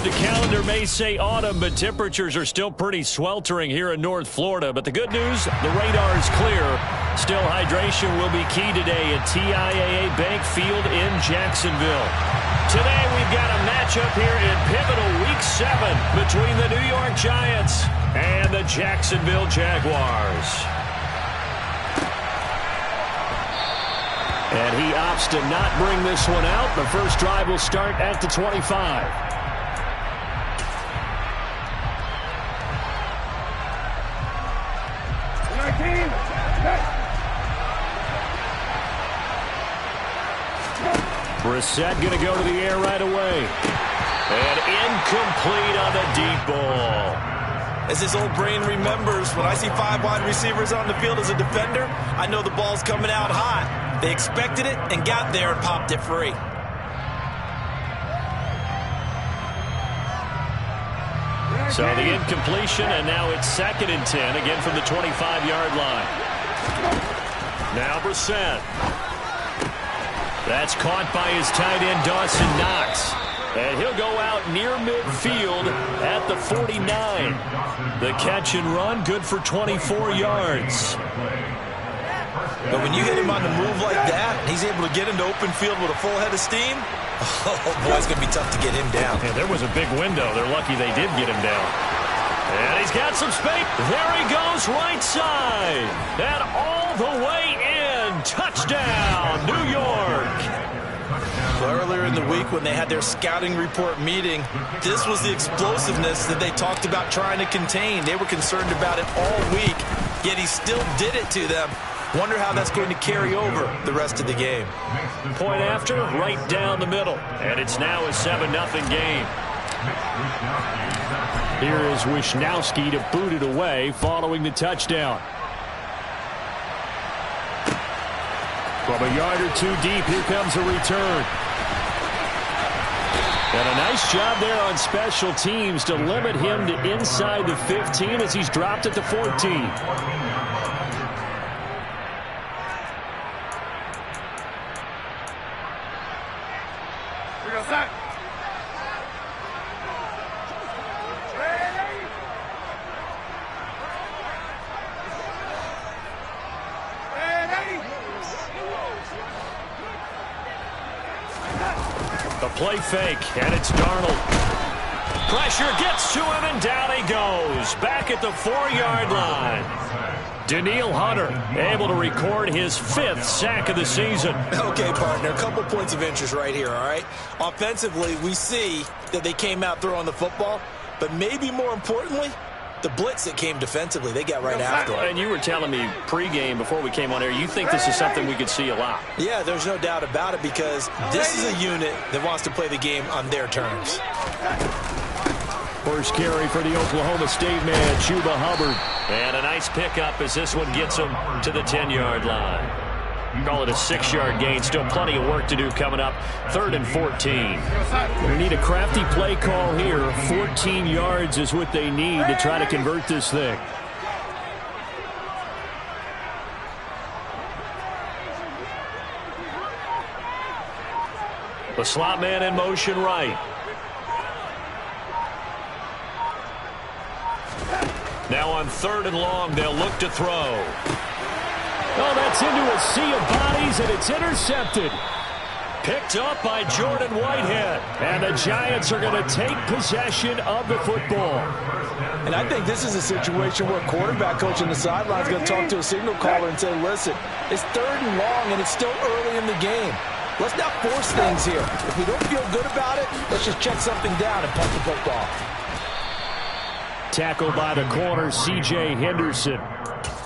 The calendar may say autumn, but temperatures are still pretty sweltering here in North Florida. But the good news, the radar is clear. Still, hydration will be key today at TIAA Bank Field in Jacksonville. Today, we've got a matchup here in pivotal Week 7 between the New York Giants and the Jacksonville Jaguars. And he opts to not bring this one out. The first drive will start at the 25. Brissett going to go to the air right away. And incomplete on the deep ball. As his old brain remembers, when I see 5 wide receivers on the field as a defender, I know the ball's coming out hot. They expected it and got there and popped it free. So the incompletion, and now it's 2nd and 10, again from the 25-yard line. Now Brissett. That's caught by his tight end, Dawson Knox. And he'll go out near midfield at the 49. The catch and run, good for 24 yards. But when you hit him on the move like that, he's able to get into open field with a full head of steam, oh, boy, it's going to be tough to get him down. Yeah, there was a big window. They're lucky they did get him down. And he's got some space. There he goes, right side. And all the way in. Touchdown, New York. Well, earlier in the week when they had their scouting report meeting, this was the explosiveness that they talked about trying to contain. They were concerned about it all week, yet he still did it to them. Wonder how that's going to carry over the rest of the game. Point after, right down the middle. And it's now a 7-0 game. Here is Wisnowski to boot it away following the touchdown. From a yard or two deep, here comes a return. And a nice job there on special teams to limit him to inside the 15 as he's dropped at the 14. The play fake, and it's Darnold. Pressure gets to him, and down he goes. Back at the 4-yard line. Danielle Hunter able to record his 5th sack of the season. Okay, partner, a couple points of interest right here, all right? Offensively, we see that they came out throwing the football, but maybe more importantly, the blitz that came defensively, they got right after it. And you were telling me pregame before we came on air, you think this is something we could see a lot. Yeah, there's no doubt about it because this is a unit that wants to play the game on their terms. First carry for the Oklahoma State man, Chuba Hubbard. And a nice pickup as this one gets him to the 10-yard line. Call it a 6-yard gain. Still plenty of work to do coming up. 3rd and 14. We need a crafty play call here. 14 yards is what they need to try to convert this thing. The slot man in motion right. Now on 3rd and long, they'll look to throw. Oh, that's into a sea of bodies, and it's intercepted. Picked up by Jordan Whitehead. And the Giants are going to take possession of the football. And I think this is a situation where quarterback coach on the sideline is going to talk to a signal caller and say, listen, it's 3rd and long, and it's still early in the game. Let's not force things here. If we don't feel good about it, let's just check something down and punt the football. Tackled by the corner, C.J. Henderson.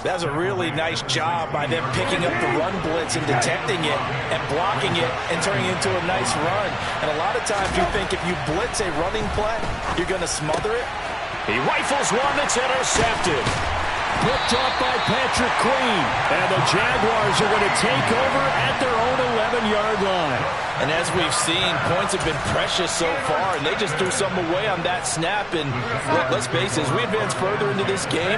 That's a really nice job by them picking up the run blitz and detecting it and blocking it and turning it into a nice run. And a lot of times you think if you blitz a running play, you're going to smother it. He rifles one that's intercepted. Picked up by Patrick Queen. And the Jaguars are going to take over at their own 11-yard line. And as we've seen, points have been precious so far, and they just threw something away on that snap. And let's face it, as we advance further into this game,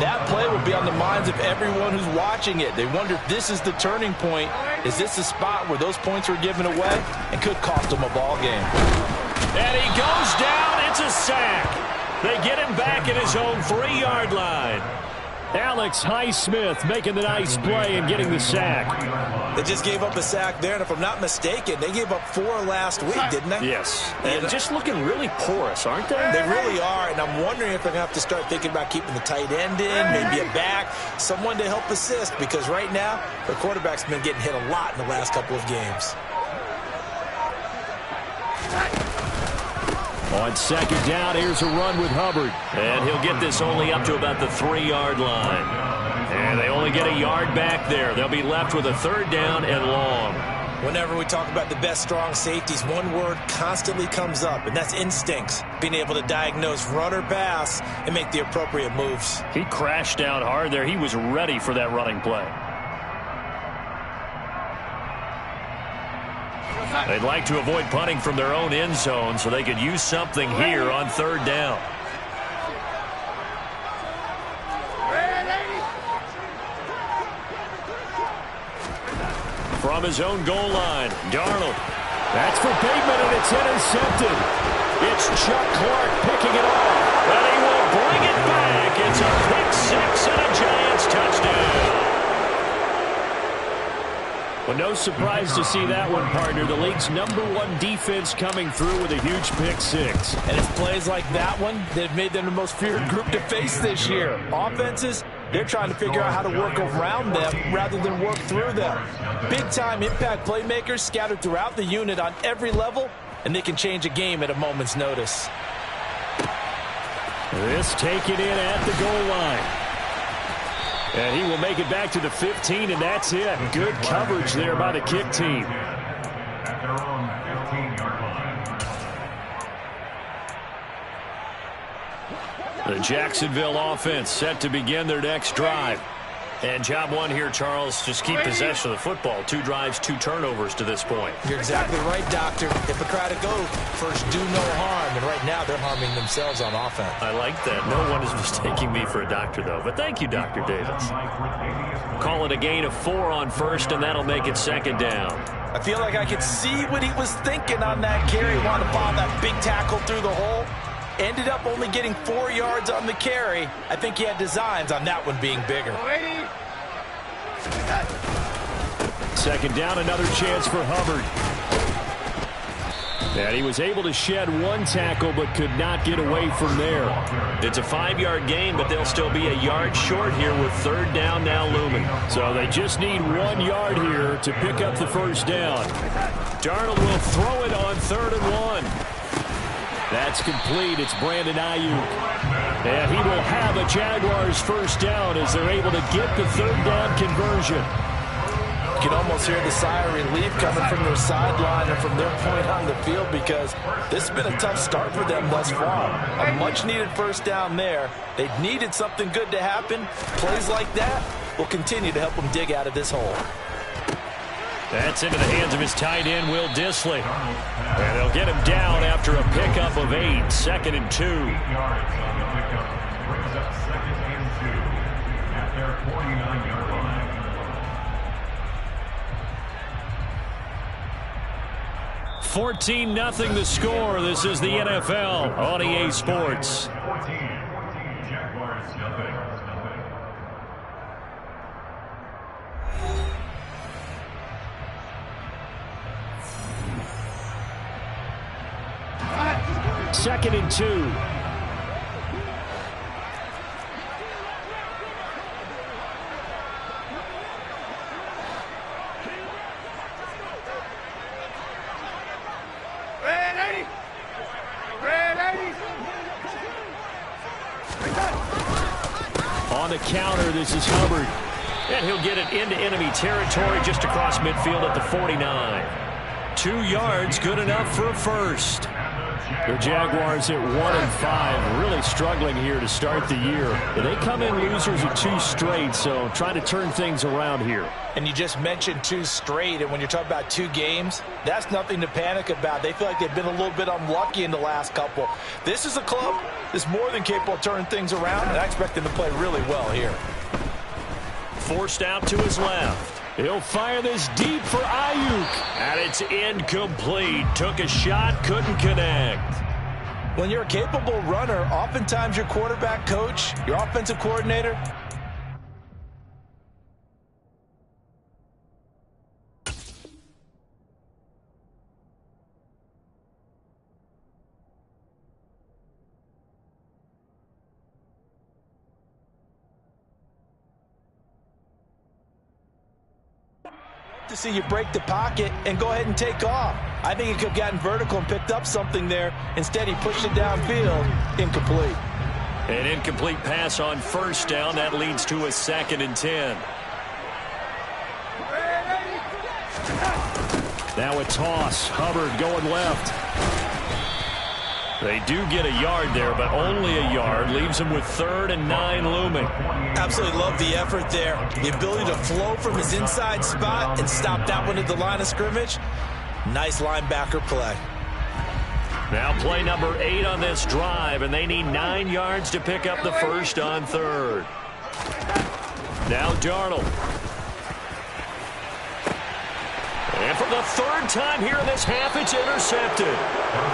that play will be on the minds of everyone who's watching it. They wonder if this is the turning point. Is this the spot where those points were given away and could cost them a ball game? And he goes down. It's a sack. They get him back at his own 3-yard line. Alex Highsmith making the nice play and getting the sack. They just gave up a sack there, and if I'm not mistaken, they gave up 4 last week, didn't they? Yes. And just looking really porous, aren't they? They really are, and I'm wondering if they're going to have to start thinking about keeping the tight end in, maybe a back, someone to help assist, because right now, the quarterback's been getting hit a lot in the last couple of games. On second down, here's a run with Hubbard. And he'll get this only up to about the 3-yard line. And they only get a yard back there. They'll be left with a 3rd down and long. Whenever we talk about the best strong safeties, one word constantly comes up, and that's instincts. Being able to diagnose run or pass and make the appropriate moves. He crashed down hard there. He was ready for that running play. They'd like to avoid punting from their own end zone so they could use something here on 3rd down. From his own goal line, Darnold. That's for Bateman, and it's intercepted. It's Chuck Clark picking it off, and he will bring it back. It's a pick 6 and a Giants touchdown. Well, no surprise to see that one, partner. The league's #1 defense coming through with a huge pick 6. And it's plays like that one that have made them the most feared group to face this year. Offenses, they're trying to figure out how to work around them rather than work through them. Big-time impact playmakers scattered throughout the unit on every level, and they can change a game at a moment's notice. This taken in at the goal line. And he will make it back to the 15, and that's it. Good coverage there by the kick team. The Jacksonville offense set to begin their next drive. And job one here, Charles, just keep possession of the football. 2 drives, 2 turnovers to this point. You're exactly right, Doctor. Hippocratic oath, first do no harm, and right now they're harming themselves on offense. I like that. No one is mistaking me for a doctor, though. But thank you, Dr. Davis. Call it a gain of 4 on 1st, and that'll make it 2nd down. I feel like I could see what he was thinking on that carry. Wanted to follow that big tackle through the hole. Ended up only getting 4 yards on the carry. I think he had designs on that one being bigger. 2nd down, another chance for Hubbard. And he was able to shed 1 tackle but could not get away from there. It's a 5-yard gain, but they'll still be a yard short here with 3rd down now looming. So they just need 1 yard here to pick up the 1st down. Darnold will throw it on 3rd and 1. That's complete. It's Brandon Ayuk. And he will have a Jaguars 1st down as they're able to get the 3rd down conversion. You can almost hear the sigh of relief coming from their sideline and from their point on the field because this has been a tough start for them thus far. A much-needed 1st down there. They needed something good to happen. Plays like that will continue to help them dig out of this hole. That's into the hands of his tight end, Will Dissly. And they'll get him down after a pickup of 8, 2nd and 2. Brings up 2nd and 2 at their 49-yard line. 14-0 the score. This is the NFL on EA Sports. 14, Jaguars nothing. Second and 2. On the counter, this is Hubbard. And he'll get it into enemy territory just across midfield at the 49. 2 yards, good enough for a 1st. The Jaguars at 1-5, really struggling here to start the year. But they come in losers of 2 straight, so trying to turn things around here. And you just mentioned 2 straight, and when you're talking about 2 games, that's nothing to panic about. They feel like they've been a little bit unlucky in the last couple. This is a club that's more than capable of turning things around, and I expect them to play really well here. Forced out to his left. He'll fire this deep for Ayuk. And it's incomplete. Took a shot, couldn't connect. When you're a capable runner, oftentimes your quarterback coach, your offensive coordinator, to see you break the pocket and go ahead and take off. I think he could have gotten vertical and picked up something there. Instead, he pushed it downfield. Incomplete. An incomplete pass on first down. That leads to a 2nd and 10. Now a toss. Hubbard going left. They do get a yard there, but only a yard. Leaves them with 3rd and 9 looming. Absolutely love the effort there. The ability to flow from his inside spot and stop that one at the line of scrimmage. Nice linebacker play. Now play number 8 on this drive, and they need 9 yards to pick up the first on 3rd. Now Darnold. And for the 3rd time here in this half, it's intercepted.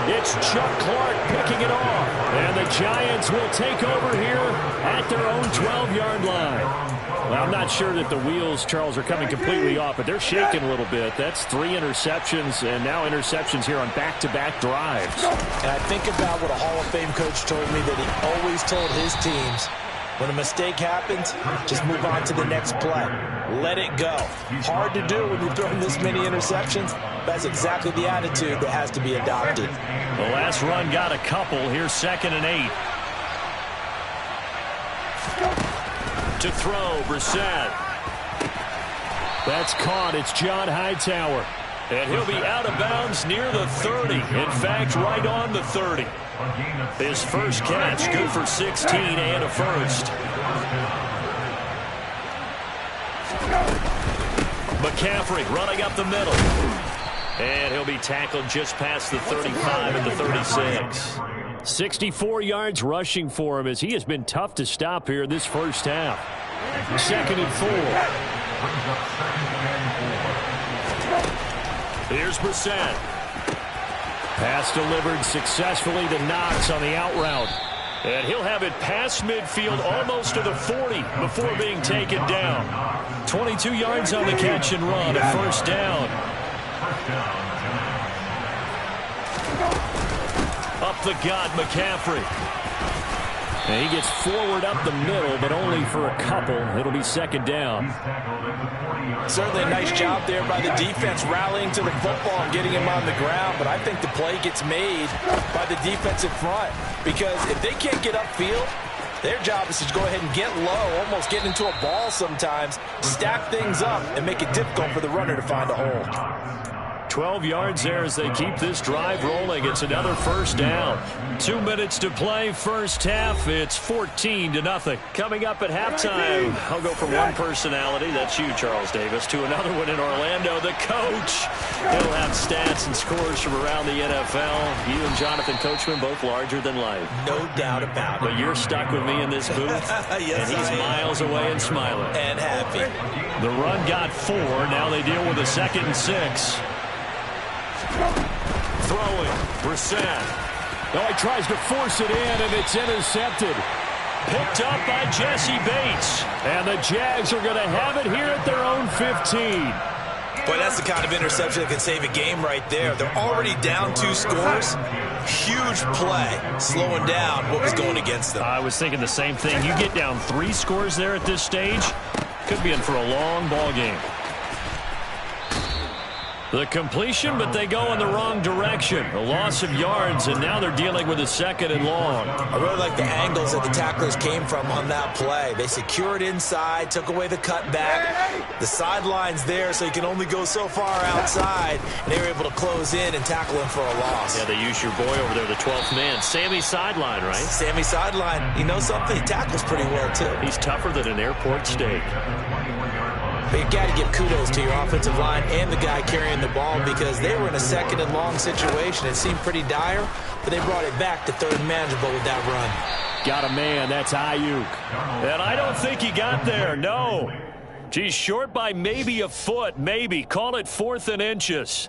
It's Chuck Clark picking it off. And the Giants will take over here at their own 12-yard line. Well, I'm not sure that the wheels, Charles, are coming completely off, but they're shaking a little bit. That's 3 interceptions, and now interceptions here on back-to-back drives. And I think about what a Hall of Fame coach told me that he always told his teams, when a mistake happens, just move on to the next play. Let it go. Hard to do when you've thrown this many interceptions. That's exactly the attitude that has to be adopted. The last run got a couple. Here's 2nd and 8. To throw, Brissett. That's caught. It's John Hightower. And he'll be out of bounds near the 30. In fact, right on the 30. His first catch, good for 16 and a first. McCaffrey running up the middle. And he'll be tackled just past the 35 and the 36. 64 yards rushing for him as he has been tough to stop here this first half. 2nd and 4. Here's Brissett. Pass delivered successfully to Knox on the out route. And he'll have it past midfield almost to the 40 before being taken down. 22 yards on the catch and run, a first down. Up the gut, McCaffrey. And he gets forward up the middle, but only for a couple. It'll be 2nd down. Certainly a nice job there by the defense rallying to the football and getting him on the ground, but I think the play gets made by the defensive front because if they can't get upfield, their job is to go ahead and get low, almost get into a ball sometimes, stack things up, and make it difficult for the runner to find a hole. 12 yards there as they keep this drive rolling. It's another first down. 2 minutes to play first half. It's 14-0. Coming up at halftime, I'll go from one personality, that's you, Charles Davis, to another one in Orlando, the coach. He'll have stats and scores from around the NFL. You and Jonathan Coachman both larger than life. No doubt about it. But you're stuck with me in this booth, yes, and he's miles away and smiling. And happy. The run got 4. Now they deal with a 2nd and 6. Throwing, Brissett. Oh, he tries to force it in, and it's intercepted. Picked up by Jesse Bates. And the Jags are going to have it here at their own 15. Boy, that's the kind of interception that can save a game right there. They're already down 2 scores. Huge play, slowing down what was going against them. I was thinking the same thing. You get down 3 scores there at this stage, could be in for a long ball game. The completion, but they go in the wrong direction. A loss of yards, and now they're dealing with a 2nd and long. I really like the angles that the tacklers came from on that play. They secured inside, took away the cutback. The sideline's there, so you can only go so far outside, and they were able to close in and tackle him for a loss. Yeah, they used your boy over there, the 12th man. Sammy Sideline, right? Sammy Sideline. You know something? He tackles pretty well, too. He's tougher than an airport steak. But you've got to give kudos to your offensive line and the guy carrying the ball because they were in a 2nd and long situation. It seemed pretty dire, but they brought it back to 3rd and manageable with that run. Got a man. That's Ayuk. And I don't think he got there. No. She's short by maybe a foot, maybe. Call it 4th and inches.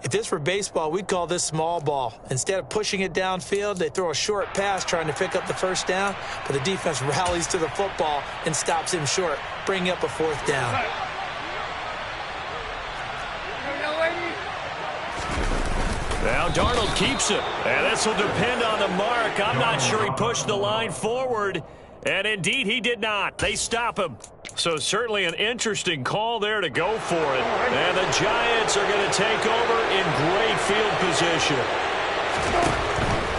If this were baseball, we'd call this small ball. Instead of pushing it downfield, they throw a short pass trying to pick up the first down, but the defense rallies to the football and stops him short, bringing up a 4th down. Now Darnold keeps it, and this will depend on the mark. I'm not sure he pushed the line forward, and indeed he did not. They stop him. So certainly an interesting call there to go for it. And the Giants are going to take over in great field position.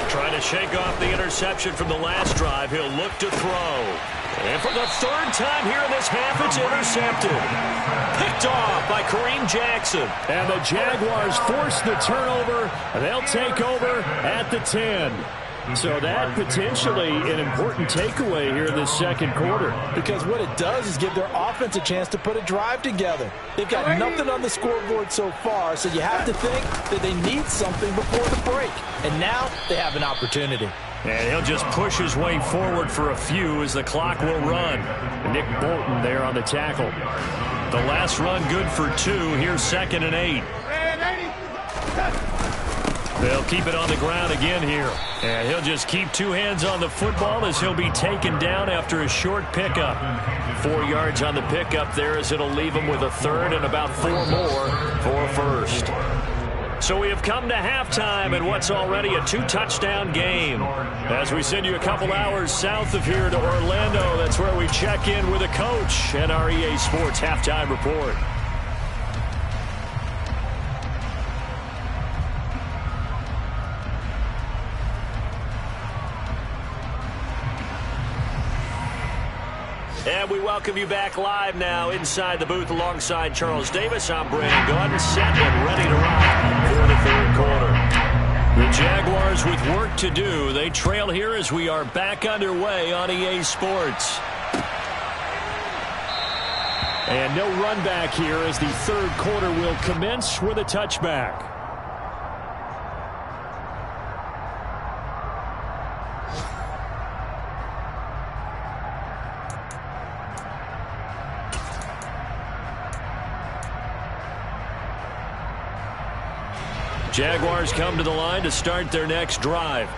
Trying to shake off the interception from the last drive. He'll look to throw. And for the 3rd time here in this half, it's intercepted. Picked off by Kareem Jackson. And the Jaguars force the turnover. They'll take over at the 10. So that potentially an important takeaway here in this second quarter. Because what it does is give their offense a chance to put a drive together. They've got nothing on the scoreboard so far, so you have to think that they need something before the break. And now they have an opportunity. And he'll just push his way forward for a few as the clock will run. Nick Bolton there on the tackle. The last run good for 2. Here's 2nd and 8. They'll keep it on the ground again here. And he'll just keep 2 hands on the football as he'll be taken down after a short pickup. 4 yards on the pickup there as it'll leave him with a 3rd and about 4 more for a 1st. So we have come to halftime in what's already a 2-touchdown game. As we send you a couple hours south of here to Orlando, that's where we check in with a coach at our EA Sports Halftime Report. And we welcome you back live now inside the booth alongside Charles Davis. I'm Brandon Gordon, set and ready to rock for the 3rd quarter. The Jaguars with work to do. They trail here as we are back underway on EA Sports. And no run back here as the 3rd quarter will commence with a touchback. Jaguars come to the line to start their next drive.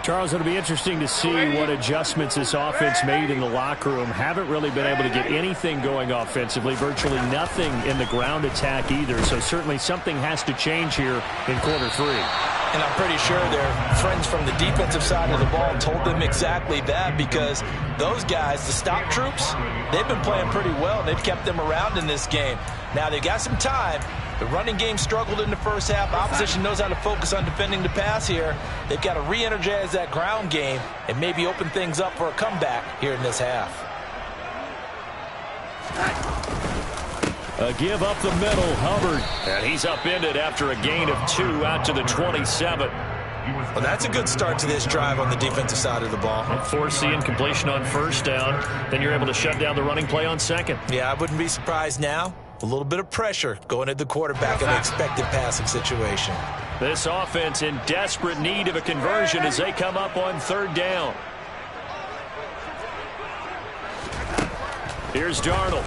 Charles, it'll be interesting to see what adjustments this offense made in the locker room. Haven't really been able to get anything going offensively, virtually nothing in the ground attack either. So certainly something has to change here in quarter 3. And I'm pretty sure their friends from the defensive side of the ball told them exactly that, because those guys, the stop troops, they've been playing pretty well. They've kept them around in this game. Now they've got some time. The running game struggled in the first half. Opposition knows how to focus on defending the pass here. They've got to re-energize that ground game and maybe open things up for a comeback here in this half. A give up the middle, Hubbard. And he's upended after a gain of 2 out to the 27. Well, that's a good start to this drive on the defensive side of the ball. And force the incompletion on 1st down. Then you're able to shut down the running play on 2nd. Yeah, I wouldn't be surprised now. A little bit of pressure going at the quarterback in an expected passing situation. This offense in desperate need of a conversion as they come up on 3rd down. Here's Darnold.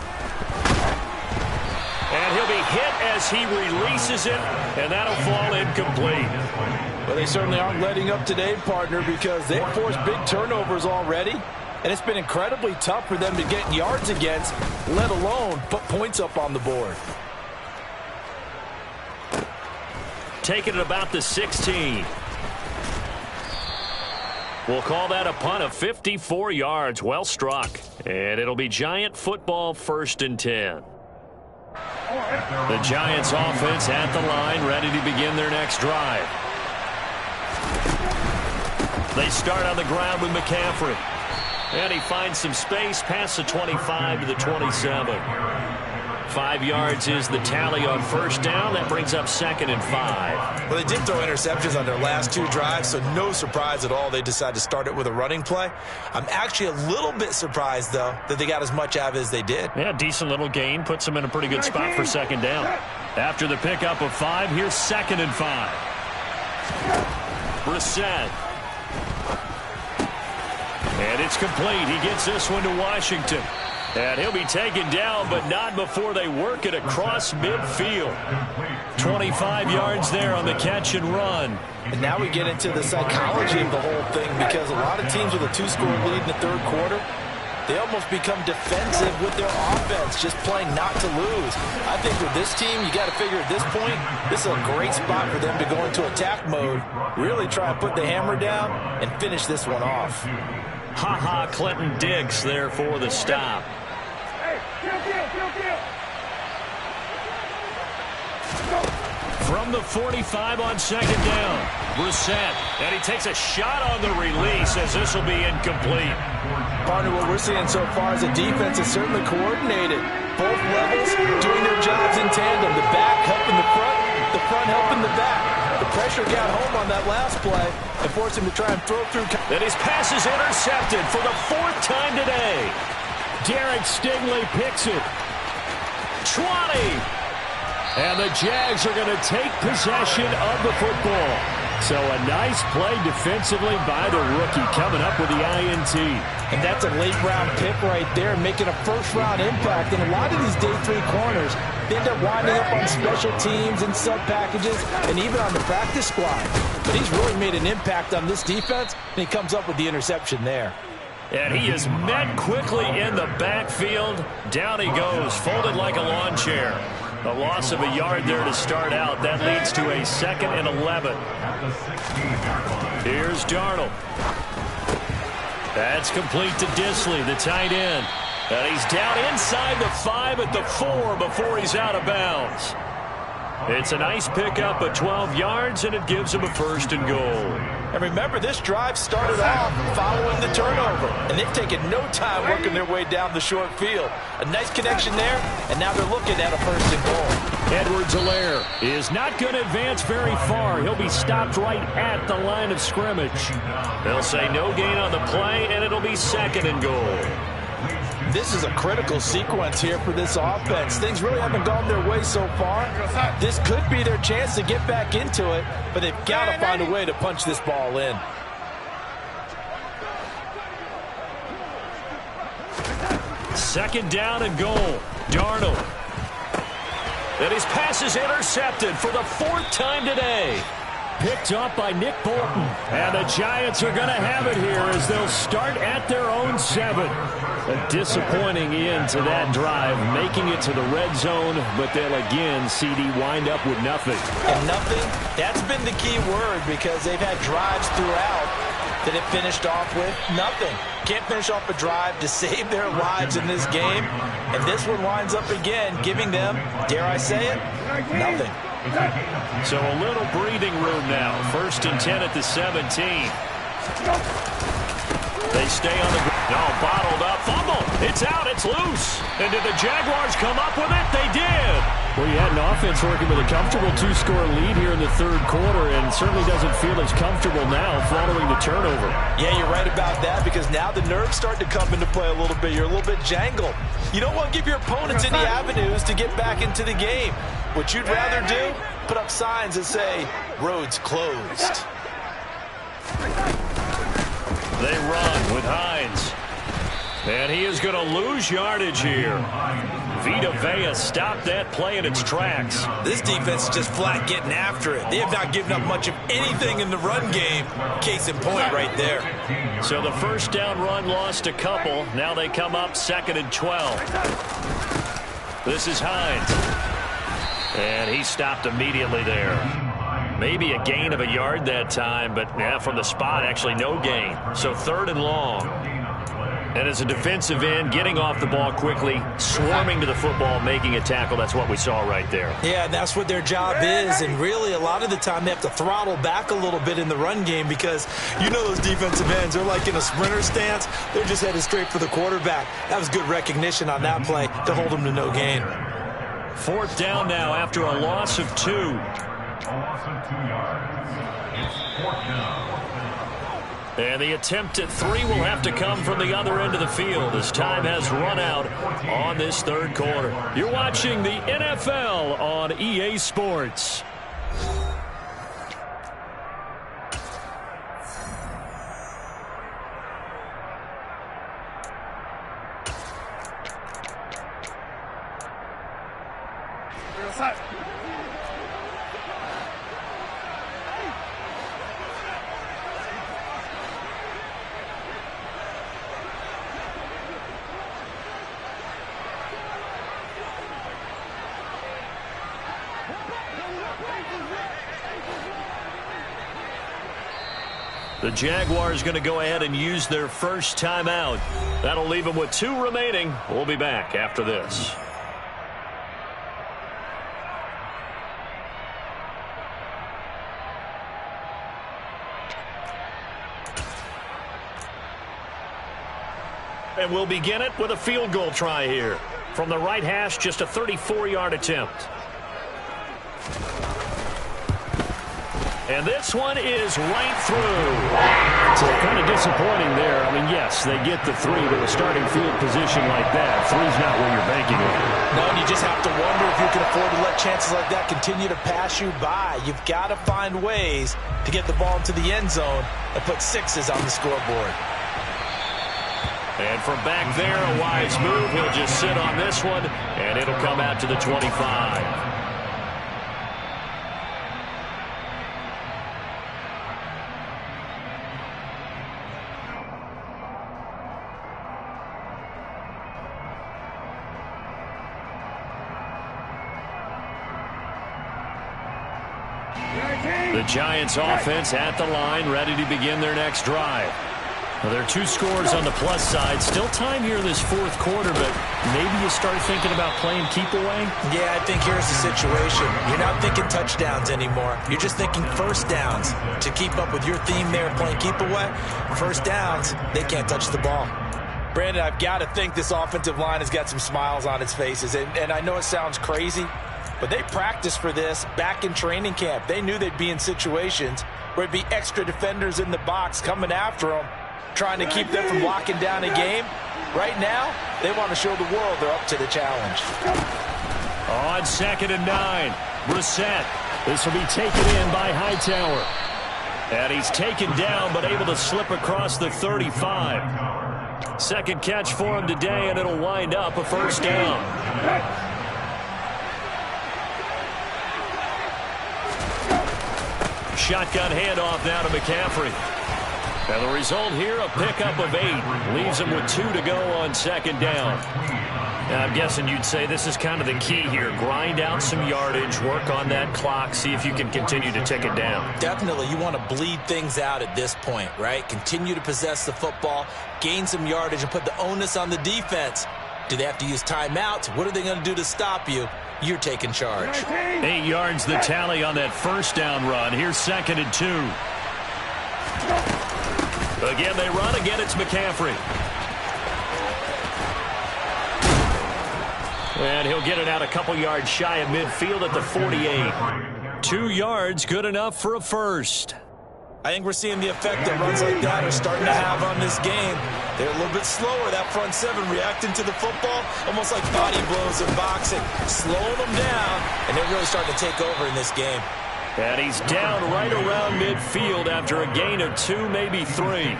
And he'll be hit as he releases it, and that'll fall incomplete. Well, they certainly aren't letting up today, partner, because they've forced big turnovers already. And it's been incredibly tough for them to get yards against, let alone put points up on the board. Taking it about the 16. We'll call that a punt of 54 yards. Well struck. And it'll be Giant football, 1st and 10. The Giants offense at the line, ready to begin their next drive. They start on the ground with McCaffrey. And he finds some space past the 25 to the 27. 5 yards is the tally on 1st down. That brings up 2nd and 5. Well, they did throw interceptions on their last 2 drives, so no surprise at all they decided to start it with a running play. I'm actually a little bit surprised, though, that they got as much out of it as they did. Yeah, decent little gain. Puts them in a pretty good spot for 2nd down. After the pickup of 5, here's 2nd and 5. Brissett. And it's complete. He gets this one to Washington. And he'll be taken down, but not before they work it across midfield. 25 yards there on the catch and run. And now we get into the psychology of the whole thing, because a lot of teams with a 2-score lead in the third quarter, they almost become defensive with their offense, just playing not to lose. I think with this team, you got to figure at this point, this is a great spot for them to go into attack mode, really try and put the hammer down and finish this one off. Ha-ha, Clinton Diggs there for the stop. From the 45 on second down, Brissett, and he takes a shot on the release as this will be incomplete. Partner, what we're seeing so far is the defense is certainly coordinated. Both levels doing their jobs in tandem. The back helping the front helping the back. The pressure got home on that last play and forced him to try and throw through. And his pass is intercepted for the 4th time today. Derek Stingley picks it. 20. And the Jags are going to take possession of the football. So a nice play defensively by the rookie, coming up with the INT. And that's a late-round pick right there, making a first-round impact. And a lot of these day 3 corners, they end up winding up on special teams and sub-packages and even on the practice squad. But he's really made an impact on this defense, and he comes up with the interception there. And he is met quickly in the backfield. Down he goes, folded like a lawn chair. A loss of a yard there to start out. That leads to a 2nd and 11. Here's Darnold. That's complete to Disley, the tight end. And he's down inside the 5 at the 4 before he's out of bounds. It's a nice pickup of 12 yards, and it gives him a 1st and goal. And remember, this drive started off following the turnover, and they've taken no time working their way down the short field. A nice connection there, and now they're looking at a 1st and goal. Edwards-Helaire is not going to advance very far. He'll be stopped right at the line of scrimmage. They'll say no gain on the play, and it'll be 2nd and goal. This is a critical sequence here for this offense. Things really haven't gone their way so far. This could be their chance to get back into it, but they've got to find a way to punch this ball in. Second down and goal. Darnold. And his pass is intercepted for the 4th time today. Picked up by Nick Bolton. And the Giants are going to have it here as they'll start at their own 7. A disappointing end to that drive, making it to the red zone, but they'll again, CD, wind up with nothing. And nothing, that's been the key word, because they've had drives throughout that have finished off with nothing. Can't finish off a drive to save their lives in this game. And this one winds up again, giving them, dare I say it, nothing. So a little breathing room now. 1st and 10 at the 17. They stay on the ground. No, bottled up. Fumble. It's out. It's loose. And did the Jaguars come up with it? They did. Well, you had an offense working with a comfortable 2-score lead here in the third quarter, and certainly doesn't feel as comfortable now following the turnover. Yeah, you're right about that, because now the nerves start to come into play a little bit. You're a little bit jangled. You don't want to give your opponents any avenues to get back into the game. What you'd rather do, put up signs that say, roads closed. They run with Hines. And he is going to lose yardage here. Vita Vea stopped that play in its tracks. This defense is just flat getting after it. They have not given up much of anything in the run game. Case in point right there. So the 1st down run lost a couple. Now they come up 2nd and 12. This is Hines. And he stopped immediately there. Maybe a gain of a yard that time, but yeah, from the spot, actually no gain. So 3rd and long. And as a defensive end, getting off the ball quickly, swarming to the football, making a tackle, that's what we saw right there. Yeah, that's what their job is, and really a lot of the time they have to throttle back a little bit in the run game, because you know those defensive ends, they're like in a sprinter stance. They're just headed straight for the quarterback. That was good recognition on that play to hold them to no gain. 4th down now after a loss of 2. A loss of 2 yards. 4th down. And the attempt at 3 will have to come from the other end of the field as time has run out on this third quarter. You're watching the NFL on EA Sports. The Jaguars going to go ahead and use their first timeout. That'll leave them with 2 remaining. We'll be back after this. And we'll begin it with a field goal try here. From the right hash, just a 34-yard attempt. And this one is right through. So kind of disappointing there. I mean, yes, they get the 3, but a starting field position like that, 3's not where you're banking on. No, and you just have to wonder if you can afford to let chances like that continue to pass you by. You've got to find ways to get the ball into the end zone and put 6s on the scoreboard. And from back there, a wise move. He'll just sit on this one, and it'll come out to the 25. The Giants offense at the line, ready to begin their next drive. Well, there are 2 scores on the plus side. Still time here in this 4th quarter, but maybe you start thinking about playing keep away? Yeah, I think here's the situation. You're not thinking touchdowns anymore. You're just thinking first downs. To keep up with your theme there, playing keep away, first downs, they can't touch the ball. Brandon, I've got to think this offensive line has got some smiles on its faces. And I know it sounds crazy, but they practiced for this back in training camp. They knew they'd be in situations where it'd be extra defenders in the box coming after them, trying to keep them from locking down a game. Right now, they want to show the world they're up to the challenge. On 2nd and 9, Brissett. This will be taken in by Hightower. And he's taken down, but able to slip across the 35. Second catch for him today, and it'll wind up a first down. Shotgun handoff now to McCaffrey. And the result here, a pickup of 8. Leaves him with 2 to go on 2nd down. Now, I'm guessing you'd say this is kind of the key here. Grind out some yardage, work on that clock, see if you can continue to tick it down. Definitely. You want to bleed things out at this point, right? Continue to possess the football, gain some yardage, and put the onus on the defense. Do they have to use timeouts? What are they going to do to stop you? You're taking charge. 8 yards the tally on that first down run. Here's 2nd and 2. Again, they run. Again, it's McCaffrey. And he'll get it out a couple yards shy of midfield at the 48. 2 yards, good enough for a first. I think we're seeing the effect that runs like that are starting to have on this game. They're a little bit slower, that front 7, reacting to the football, almost like body blows in boxing, slowing them down, and they're really starting to take over in this game. And he's down right around midfield after a gain of 2, maybe 3.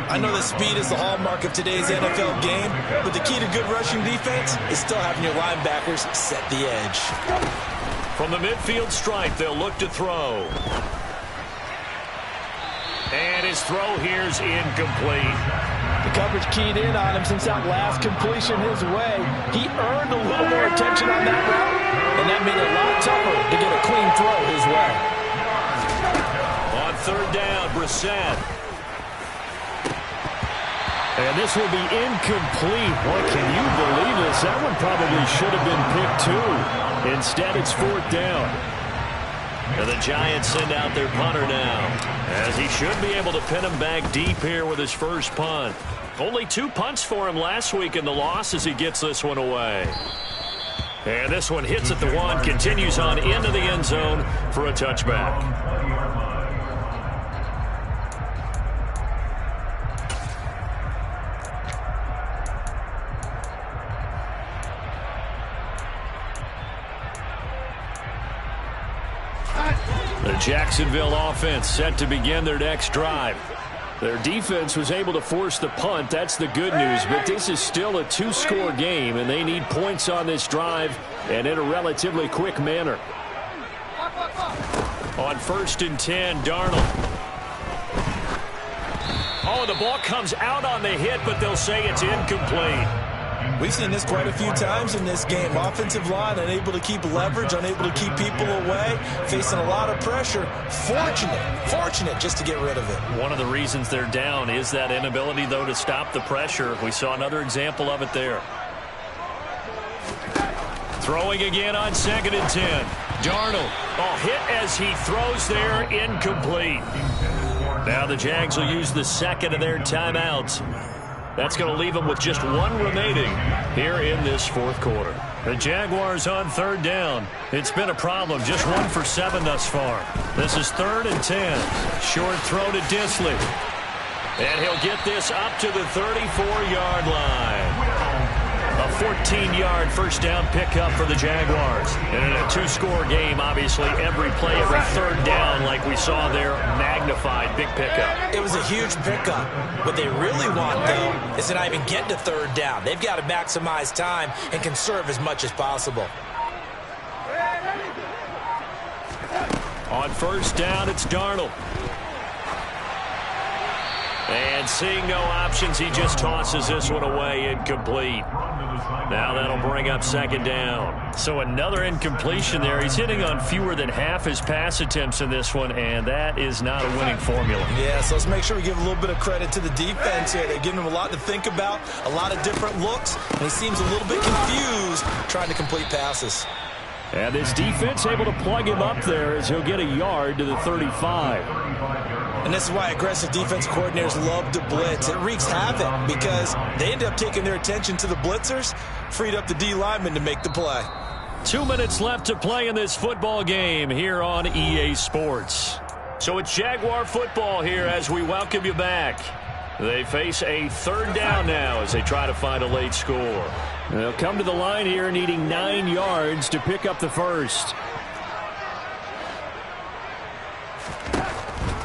I know that speed is the hallmark of today's NFL game, but the key to good rushing defense is still having your linebackers set the edge. From the midfield stripe, they'll look to throw. And his throw here's incomplete. The coverage keyed in on him since that last completion his way. He earned a little more attention on that route, and that made it a lot tougher to get a clean throw his way. On 3rd down, Brissett. And this will be incomplete. Boy, can you believe this? That one probably should have been picked too. Instead, it's 4th down. And the Giants send out their punter now, as he should be able to pin him back deep here with his first punt. Only 2 punts for him last week in the loss as he gets this one away. And this one hits at the 1, continues on into the end zone for a touchback. The Jacksonville offense set to begin their next drive. Their defense was able to force the punt. That's the good news. But this is still a two-score game, and they need points on this drive and in a relatively quick manner. On 1st and 10, Darnold. Oh, the ball comes out on the hit, but they'll say it's incomplete. We've seen this quite a few times in this game. Offensive line unable to keep leverage, unable to keep people away, facing a lot of pressure. Fortunate just to get rid of it. One of the reasons they're down is that inability, though, to stop the pressure. We saw another example of it there. Throwing again on 2nd and 10. Darnold. Oh, hit as he throws there, incomplete. Now the Jags will use the second of their timeouts. That's going to leave them with just one remaining here in this fourth quarter. The Jaguars on 3rd down. It's been a problem. Just 1 for 7 thus far. This is 3rd and 10. Short throw to Disley. And he'll get this up to the 34-yard line. A 14-yard first down pickup for the Jaguars. And in a two-score game, obviously, every play, every 3rd down, like we saw there, magnified big pickup. It was a huge pickup. What they really want, though, is to not even get to 3rd down. They've got to maximize time and conserve as much as possible. On 1st down, it's Darnold. And seeing no options, he just tosses this one away, incomplete. Now that'll bring up 2nd down. So another incompletion there. He's hitting on fewer than half his pass attempts in this one, and that is not a winning formula. Yeah, so let's make sure we give a little bit of credit to the defense here. They're giving him a lot to think about, a lot of different looks, and he seems a little bit confused trying to complete passes. And this defense able to plug him up there as he'll get a yard to the 35. And this is why aggressive defense coordinators love to blitz. It wreaks havoc because they end up taking their attention to the blitzers, freed up the D lineman to make the play. 2 minutes left to play in this football game here on EA Sports. So it's Jaguar football here as we welcome you back. They face a 3rd down now as they try to find a late score. They'll come to the line here needing 9 yards to pick up the first.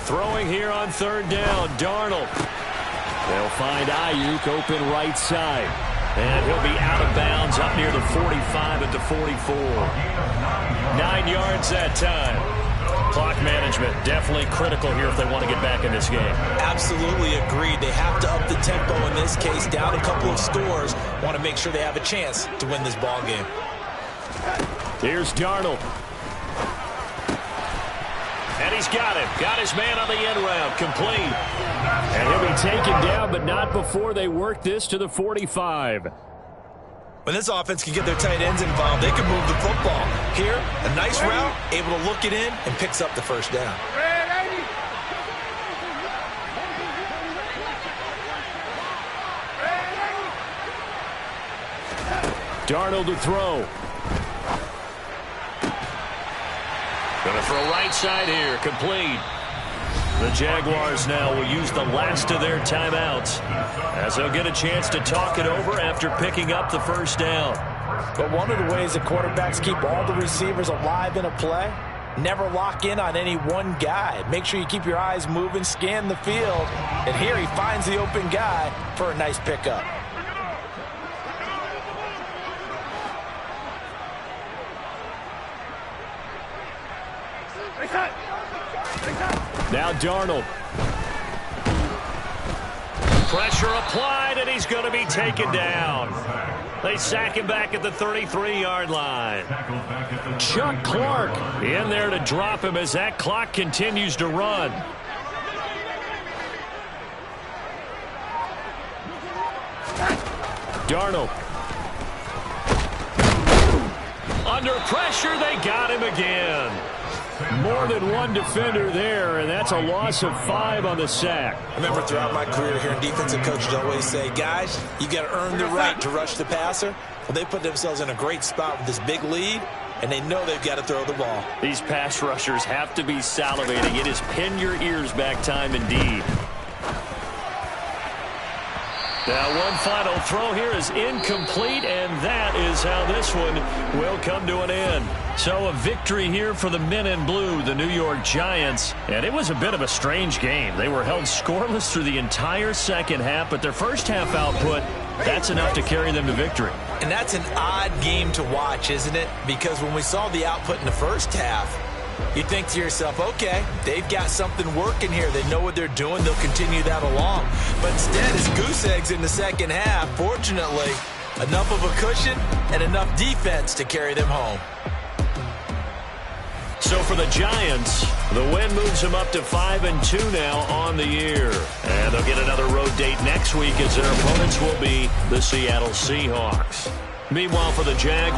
Throwing here on 3rd down, Darnold. They'll find Ayuk open right side. And he'll be out of bounds up near the 45 at the 44. 9 yards that time. Clock management definitely critical here if they want to get back in this game. Absolutely agreed. They have to up the tempo in this case, down a couple of scores. Want to make sure they have a chance to win this ball game. Here's Darnold. And he's got him. Got his man on the end route. Complete. And he'll be taken down, but not before they work this to the 45. When this offense can get their tight ends involved, they can move the football. Here, a nice route, able to look it in, and picks up the first down. Darnold to throw. Going to throw right side here. Complete. The Jaguars now will use the last of their timeouts as they'll get a chance to talk it over after picking up the first down. But one of the ways that quarterbacks keep all the receivers alive in a play, never lock in on any one guy. Make sure you keep your eyes moving, scan the field. And here he finds the open guy for a nice pickup. Now Darnold. Pressure applied, and he's going to be taken down. They sack him back at the 33-yard line. Chuck Clark in there to drop him as that clock continues to run. Darnold. Under pressure, they got him again. More than one defender there, and that's a loss of 5 on the sack. I remember throughout my career here in defensive coaches always say, guys, you got to earn the right to rush the passer. Well, they put themselves in a great spot with this big lead, and they know they've got to throw the ball. These pass rushers have to be salivating. It is pin your ears back time indeed. Now one final throw here is incomplete, and that is how this one will come to an end. So a victory here for the men in blue, the New York Giants. And it was a bit of a strange game. They were held scoreless through the entire second half, but their first half output, that's enough to carry them to victory. And that's an odd game to watch, isn't it? Because when we saw the output in the first half, you think to yourself, okay, they've got something working here. They know what they're doing. They'll continue that along. But instead, it's goose eggs in the second half. Fortunately, enough of a cushion and enough defense to carry them home. So for the Giants, the win moves them up to 5-2 now on the year. And they'll get another road date next week as their opponents will be the Seattle Seahawks. Meanwhile, for the Jaguars,